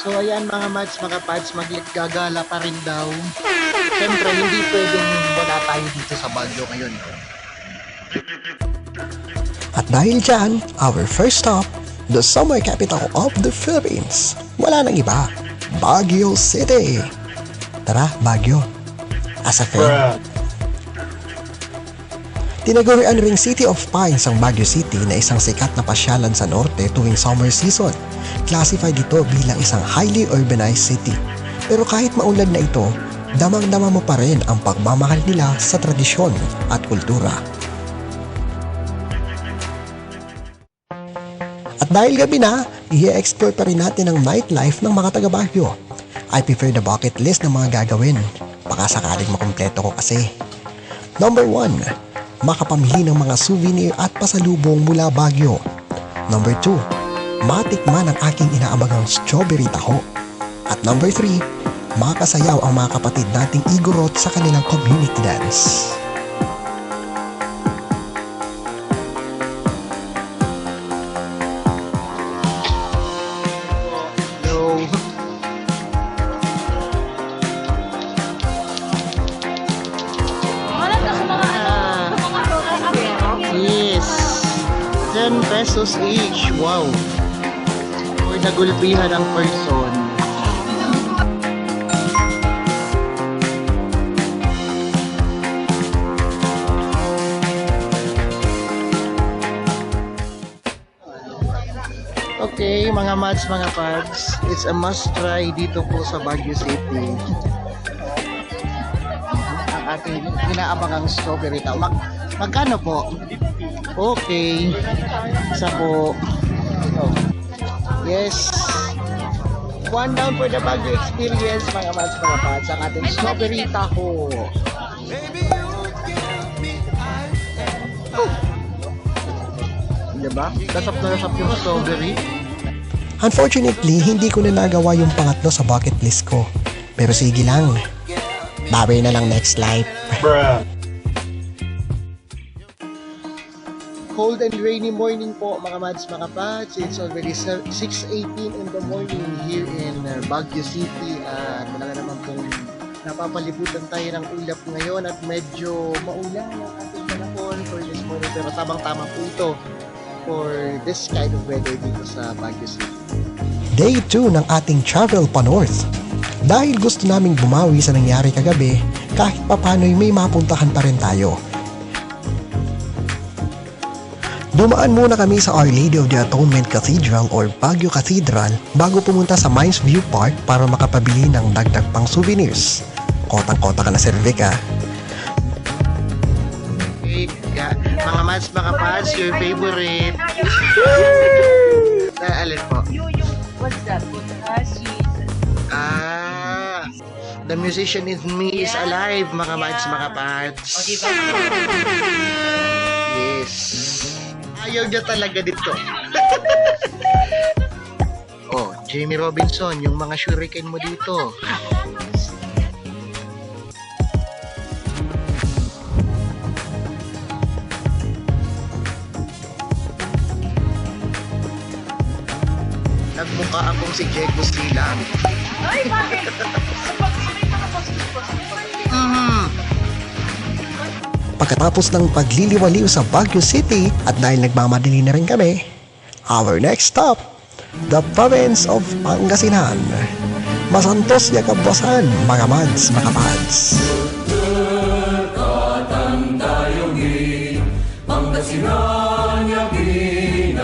So ayan mga mads, mga pads, maggagala pa rin daw. Siyempre, hindi pwedeng wala tayo dito sa Baguio ngayon. At dahil dyan, our first stop, the summer capital of the Philippines. Wala nang iba, Baguio City. Tara, Baguio. As a friend. Tinagurian ring City of Pines ang Baguio City na isang sikat na pasyalan sa norte tuwing summer season. Classified ito bilang isang highly urbanized city. Pero kahit maunlad na ito, damang-dama mo pa rin ang pagmamahal nila sa tradisyon at kultura. At dahil gabi na, i-explore pa rin natin ang nightlife ng mga taga Baguio. I prefer the bucket list ng mga gagawin. Baka sakaling makumpleto ko kasi. Number 1. Makapamili ng mga souvenir at pasalubong mula Baguio. Number 2. Matikman ang aking inaabangang strawberry taho. At number 3. Makasayaw ang mga kapatid nating Igorot sa kanilang community dance. Pesos each. Wow. Or nagulpihan ang person. Okay, mga mads, mga pads. It's a must try dito po sa Baguio City. Ang ating inaabangang strawberry taho. Magkano po? Okay. Isa po. Yes. One down for the Baguio experience, mga mads, mga pads. Ang ating strawberry taho. Diba? Lasap na lasap yung strawberry. Unfortunately, hindi ko na nagawa yung pangatlo sa bucket list ko. Pero sige lang. Bawi na lang next life. Cold and rainy morning po mga mads, mga pads. It's already 6:18 in the morning here in Baguio City. At talaga naman pong napapalibutan tayo ng ulap ngayon at medyo maulan ang ating panahon for this morning. Pero tamang-tama po ito for this kind of weather dito sa Baguio City. Day 2 ng ating travel pa north. Dahil gusto naming bumawi sa nangyari kagabi, kahit papano'y may mapuntahan pa rin tayo. Dumaan muna kami sa Our Lady of the Atonement Cathedral or Baguio Cathedral bago pumunta sa Mines View Park para makapabili ng dagdag pang souvenirs. Kotang-kota ka na cervic ah. Mga mads, mga pads, your favorite. Alin po? What's that? The musician in me is alive, mga mads, mga pads. O, diba? Yes. Ayaw niya talaga dito. Oh, Jamie Robinson, yung mga shuriken mo dito. Nagmukha akong si Jeko Silang. Ay, bakit? Pagkatapos ng pagliliwaliw sa Baguio City at dahil nagmamadali na rin kami, our next stop, the province of Pangasinan. Masantos Yakabwasan, mga mads, mga pads. Pangasinan, yakin,